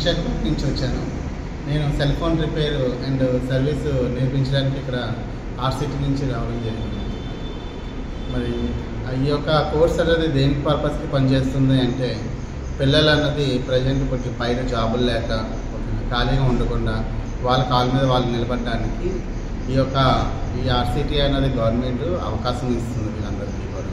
విశాఖపట్నం నుంచి వచ్చాను. నేను cell phone repair and service నేర్పించడానికి ఇక్కడ ఆర్సిటీ నుంచి రావడం జరిగింది. మరి ఈ యొక్క కోర్స్ అనేది దేని పర్పస్కి పనిచేస్తుంది అంటే, పిల్లలు అన్నది ప్రజెంట్ కొంచెం పైన జాబులు లేక ఖాళీగా ఉండకుండా వాళ్ళ కాళ్ళ మీద వాళ్ళు నిలబడడానికి ఈ ఆర్సిటీ అనేది గవర్నమెంట్ అవకాశం ఇస్తుంది వీళ్ళందరికీ కూడా.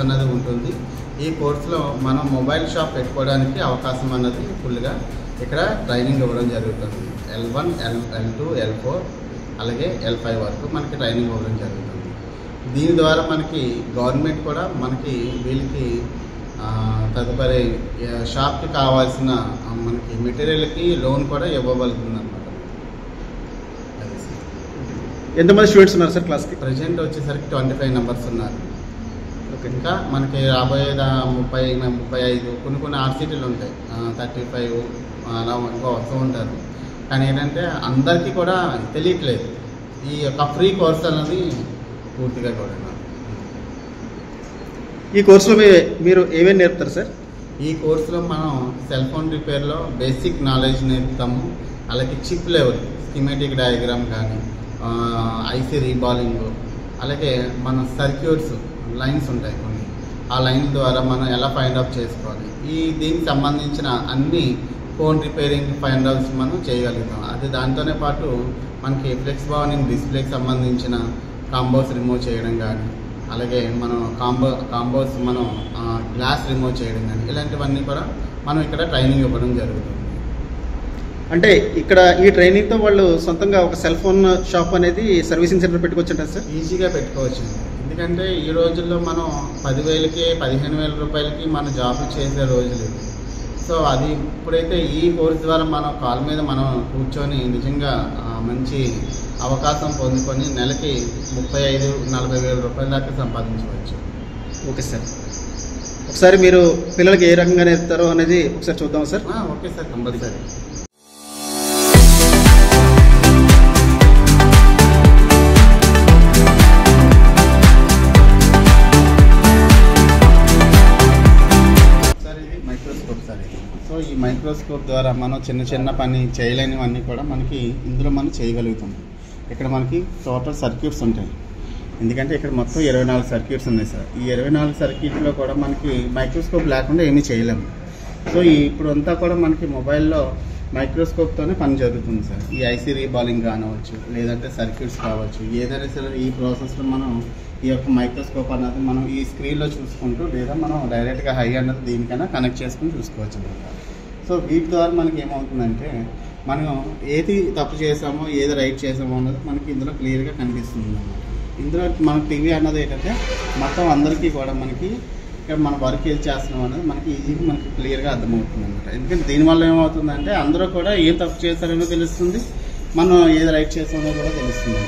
అన్నది ఉంటుంది. ఈ కోర్సులో మనం మొబైల్ షాప్ పెట్టుకోవడానికి అవకాశం అన్నది ఫుల్గా ఇక్కడ ట్రైనింగ్ ఇవ్వడం జరుగుతుంది. L1, L2, L4 అలాగే L5 వరకు మనకి ట్రైనింగ్ ఇవ్వడం జరుగుతుంది. దీని ద్వారా మనకి గవర్నమెంట్ కూడా మనకి వీళ్ళకి తదుపరి షాప్కి కావాల్సిన మనకి మెటీరియల్కి లోన్ కూడా ఇవ్వగలుగుతుంది అన్నమాట. ఎంతమంది స్టూడెంట్స్ ఉన్నారు సార్ క్లాస్కి? ప్రజెంట్ వచ్చేసరికి 25 మెంబర్స్ ఉన్నారు. ఇంకా మనకి రాబోయే 30-35 కొన్ని ఆర్సిటీలు ఉంటాయి, 35 అలా ఇంకా వస్తూ ఉంటారు. కానీ ఏంటంటే అందరికీ కూడా తెలియట్లేదు ఈ యొక్క ఫ్రీ కోర్స్ అనేది పూర్తిగా కూడా. ఈ కోర్సులో మీరు ఏమేమి నేర్పుతారు సార్? ఈ కోర్సులో మనం సెల్ ఫోన్ రిపేర్లో బేసిక్ నాలెడ్జ్ నేర్పుతాము. అలాగే చిప్ లెవెల్ స్కీమాటిక్ డయాగ్రామ్ కానీ, ఐసీ రీబాలింగ్, అలాగే మన సర్క్యూట్స్ లైన్స్ ఉంటాయి కొన్ని, ఆ లైన్ ద్వారా మనం ఎలా ఫైండ్ అవుట్ చేసుకోవాలి, దీనికి సంబంధించిన అన్ని ఫోన్ రిపేరింగ్ ఫైండ్ అవుట్స్ మనం చేయగలుగుతాం. అది దాంతోనే పాటు మనకి ఫ్లెక్స్ బార్నింగ్ డిస్ప్లేకి సంబంధించిన కాంబోస్ రిమూవ్ చేయడం కానీ, అలాగే మనం కాంబోస్ మనం గ్లాస్ రిమూవ్ చేయడం కానీ, ఇలాంటివన్నీ కూడా మనం ఇక్కడ ట్రైనింగ్ ఇవ్వడం జరుగుతుంది. అంటే ఇక్కడ ఈ ట్రైనింగ్తో వాళ్ళు సొంతంగా ఒక సెల్ ఫోన్ షాప్ అనేది సర్వీసింగ్ సెంటర్ పెట్టుకోవచ్చు అంటారు సార్? ఈజీగా పెట్టుకోవచ్చు. ఎందుకంటే ఈ రోజుల్లో మనం 10,000కి 15,000 రూపాయలకి మన జాబ్ చేసే రోజులు. సో అది ఇప్పుడైతే ఈ కోర్స్ ద్వారా మనం కాల్ మీద మనం కూర్చొని నిజంగా మంచి అవకాశం పొందుకొని నెలకి 35-40 వేల రూపాయల దాకా సంపాదించవచ్చు. ఓకే సార్, ఒకసారి మీరు పిల్లలకి ఏ రకంగా నేర్పుతారో అనేది ఒకసారి చూద్దాం sir. Okay sir, compulsory. So ఈ మైక్రోస్కోప్ ద్వారా మనం చిన్న పని చేయలేనివన్నీ కూడా మనకి ఇందులో మనం చేయగలుగుతాం. ఇక్కడ మనకి టోటల్ సర్క్యూట్స్ ఉంటాయి. ఎందుకంటే ఇక్కడ మొత్తం 24 సర్క్యూట్స్ ఉన్నాయి సార్. ఈ 24 సర్క్యూట్లో కూడా మనకి మైక్రోస్కోప్ లేకుండా ఏమీ చేయలేము. సో ఇప్పుడు అంతా కూడా మనకి మొబైల్లో మైక్రోస్కోప్తోనే పని జరుగుతుంది సార్. ఈ ఐసీ రీబాలింగ్ కానవచ్చు, లేదంటే సర్క్యూట్స్ కావచ్చు, ఏదైనా సరే ఈ ప్రాసెస్లో మనం ఈ యొక్క మైక్రోస్కోప్ అన్నది మనం ఈ స్క్రీన్లో చూసుకుంటూ, లేదా మనం డైరెక్ట్గా హై అన్నది దీనికైనా కనెక్ట్ చేసుకుని చూసుకోవచ్చు అనమాట. సో వీటి ద్వారా మనకి ఏమవుతుందంటే, మనం ఏది తప్పు చేసామో ఏది రైట్ చేసామో అన్నది మనకి ఇందులో క్లియర్గా కనిపిస్తుంది అన్నమాట. ఇందులో మన టీవీ అన్నది ఏంటంటే మొత్తం అందరికీ కూడా మనకి ఇక్కడ మన వర్క్ ఏది చేస్తున్నాం అనేది మనకి ఈజీగా మనకి క్లియర్గా అర్థమవుతుంది అనమాట. ఎందుకంటే దీనివల్ల ఏమవుతుందంటే అందరూ కూడా ఏం తప్పు చేస్తారో తెలుస్తుంది, మనం ఏది రైట్ చేస్తామో కూడా తెలుస్తుంది.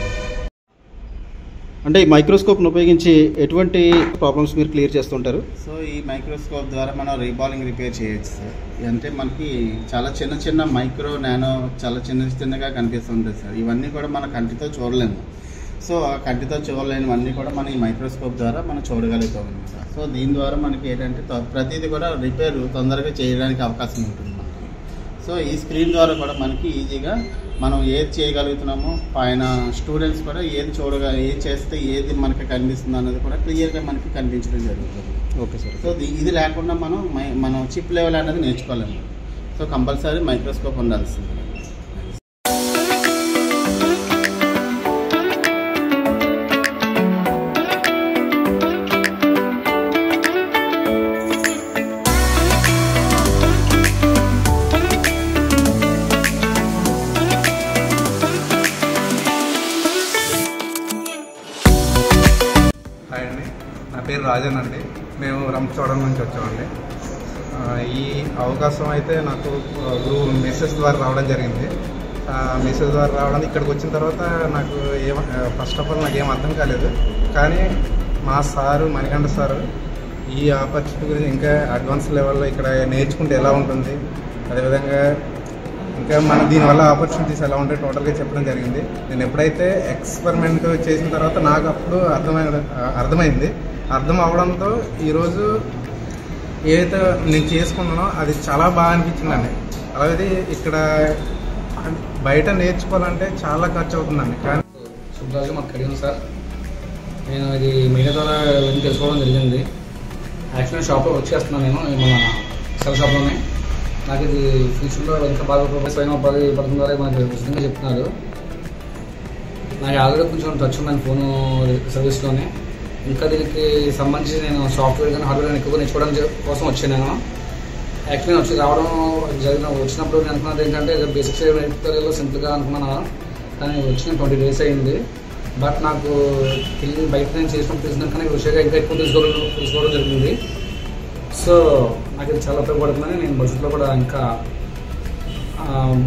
అంటే ఈ మైక్రోస్కోప్ను ఉపయోగించి ఎటువంటి ప్రాబ్లమ్స్ మీరు క్లియర్ చేస్తుంటారు? సో ఈ మైక్రోస్కోప్ ద్వారా మనం రీబాలింగ్ రిపేర్ చేయొచ్చు సార్. అంటే మనకి చాలా చిన్న మైక్రో నానో చాలా చిన్నగా కనిపిస్తుంటుంది సార్. ఇవన్నీ కూడా మన కంటితో చూడలేము. సో ఆ కంటితో చూడలేనివన్నీ కూడా మనం ఈ మైక్రోస్కోప్ ద్వారా మనం చూడగలుగుతాం అనమాట. సో దీని ద్వారా మనకి ఏంటంటే ప్రతిదీ కూడా రిపేర్ తొందరగా చేయడానికి అవకాశం ఉంటుంది మనకి. సో ఈ స్క్రీన్ ద్వారా కూడా మనకి ఈజీగా మనం ఏది చేయగలుగుతున్నామో, పైన స్టూడెంట్స్ కూడా ఏది చేస్తే ఏది మనకి కనిపిస్తుంది అన్నది కూడా క్లియర్గా మనకి కనిపించడం జరుగుతుంది. Okay sir. సో ఇది లేకుండా మనం చిప్ లెవెల్ అనేది నేర్చుకోలేము. సో కంపల్సరీ మైక్రోస్కోప్ ఉండాల్సింది. నా పేరు రాజన్ అండి. మేము రంపచోడవరం నుంచి వచ్చామండి. ఈ అవకాశం అయితే నాకు గురువు మెసేజ్ ద్వారా రావడం జరిగింది. మెసేజ్ ద్వారా రావడానికి ఇక్కడికి వచ్చిన తర్వాత నాకు ఫస్ట్ ఆఫ్ ఆల్ నాకు ఏం అర్థం కాలేదు. కానీ మా సారు మణికంఠ సారు ఈ ఆపర్చునిటీ గురించి ఇంకా అడ్వాన్స్ లెవెల్లో ఇక్కడ నేర్చుకుంటే ఎలా ఉంటుంది, అదేవిధంగా ఇంకా మన దీనివల్ల ఆపర్చునిటీస్ ఎలా ఉంటాయి టోటల్గా చెప్పడం జరిగింది. నేను ఎప్పుడైతే ఎక్స్పెరిమెంట్ చేసిన తర్వాత నాకు అప్పుడు అర్థమైంది. అర్థం అవడంతో ఈరోజు ఏదైతే నేను చేసుకున్నానో అది చాలా బాగా అనిపించిందండి. అలాగే ఇక్కడ బయట నేర్చుకోవాలంటే చాలా ఖర్చు అవుతుందండి. కానీ శుభ్రాలుగా మాకు అడిగింది సార్. నేను ఇది మీడియా ద్వారా తెలుసుకోవడం జరిగింది. యాక్చువల్లీ షాప్లో వర్క్ చేస్తున్నాను నేను మన సెల్ షాప్లోనే. నాకు ఇది ఫ్యూచర్లో ఇంకా బాగా స్వయం ఉపాధి పథకం ద్వారా మనకి ఉచితంగా చెప్తున్నారు. నాకు ఆల్రెడీ కొంచెం టచ్ ఉందని ఫోను సర్వీస్లోనే. ఇంకా దీనికి సంబంధించి నేను సాఫ్ట్వేర్ కానీ హార్డ్వేర్ కానీ ఎక్కువగా నేర్చుకోవడం కోసం వచ్చాను నేను. యాక్చువల్లీ నేను వచ్చినప్పుడు నేను అనుకున్నది ఏంటంటే బేసిక్స్ నేర్పుతారేలో సింపుల్గా అనుకున్నాను. కానీ వచ్చిన 20 days అయింది. బట్ నాకు బయట నేను చేసినప్పుడు తెలిసిన కానీ విషయంగా ఇంకా ఎక్కువ తెలుసుకోవడం జరిగింది. సో నాకు ఇది చాలా ఉపయోగపడుతుందని నేను భవిష్యత్తులో కూడా ఇంకా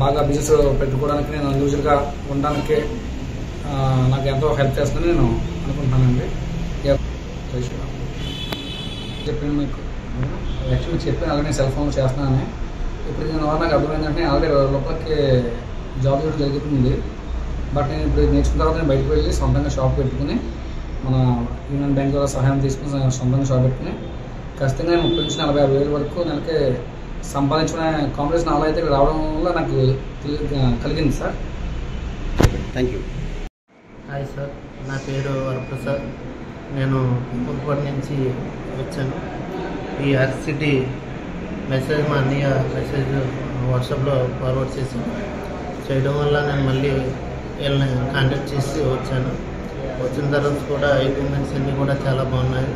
బాగా బిజినెస్ పెట్టుకోవడానికి నేను ఇండివిజువల్గా ఉండడానికి నాకు ఎంతో హెల్ప్ చేస్తుందని నేను అనుకుంటున్నానండి. చెప్పాను మీకు యాక్చువల్లీ చెప్పాను అలాగే నేను సెల్ ఫోన్ చేస్తున్నానని. ఇప్పుడు నేను నాకు అర్థమైందంటే ఆల్రెడీ 20,000 రూపాయలకి జాబ్ చేయడం జరుగుతుంది. బట్ నేను ఇప్పుడు నేర్చుకున్న తర్వాత నేను బయటకు వెళ్ళి సొంతంగా షాప్ పెట్టుకుని మన యూనియన్ బ్యాంక్ ద్వారా సహాయం తీసుకుని సొంతంగా షాప్ పెట్టుకుని ఖచ్చితంగా నేను 30,000-40,000 వరకు నెలకి సంపాదించుకునే కాంపిటీషన్ అలా అయితే రావడం వల్ల నాకు కలిగింది sir. Thank you. Hi sir, నా పేరు వరప్రసాద్. నేను పుల్పటి నుంచి వచ్చాను. ఈ ఆర్సిటీ మెసేజ్ మా అన్నయ్య మెసేజ్ వాట్సాప్లో ఫార్వర్డ్ చేయడం వల్ల నేను మళ్ళీ వీళ్ళని కాంటాక్ట్ చేసి వచ్చాను. వచ్చిన తర్వాత కూడా ఎక్విప్మెంట్స్ అన్నీ కూడా చాలా బాగున్నాయి.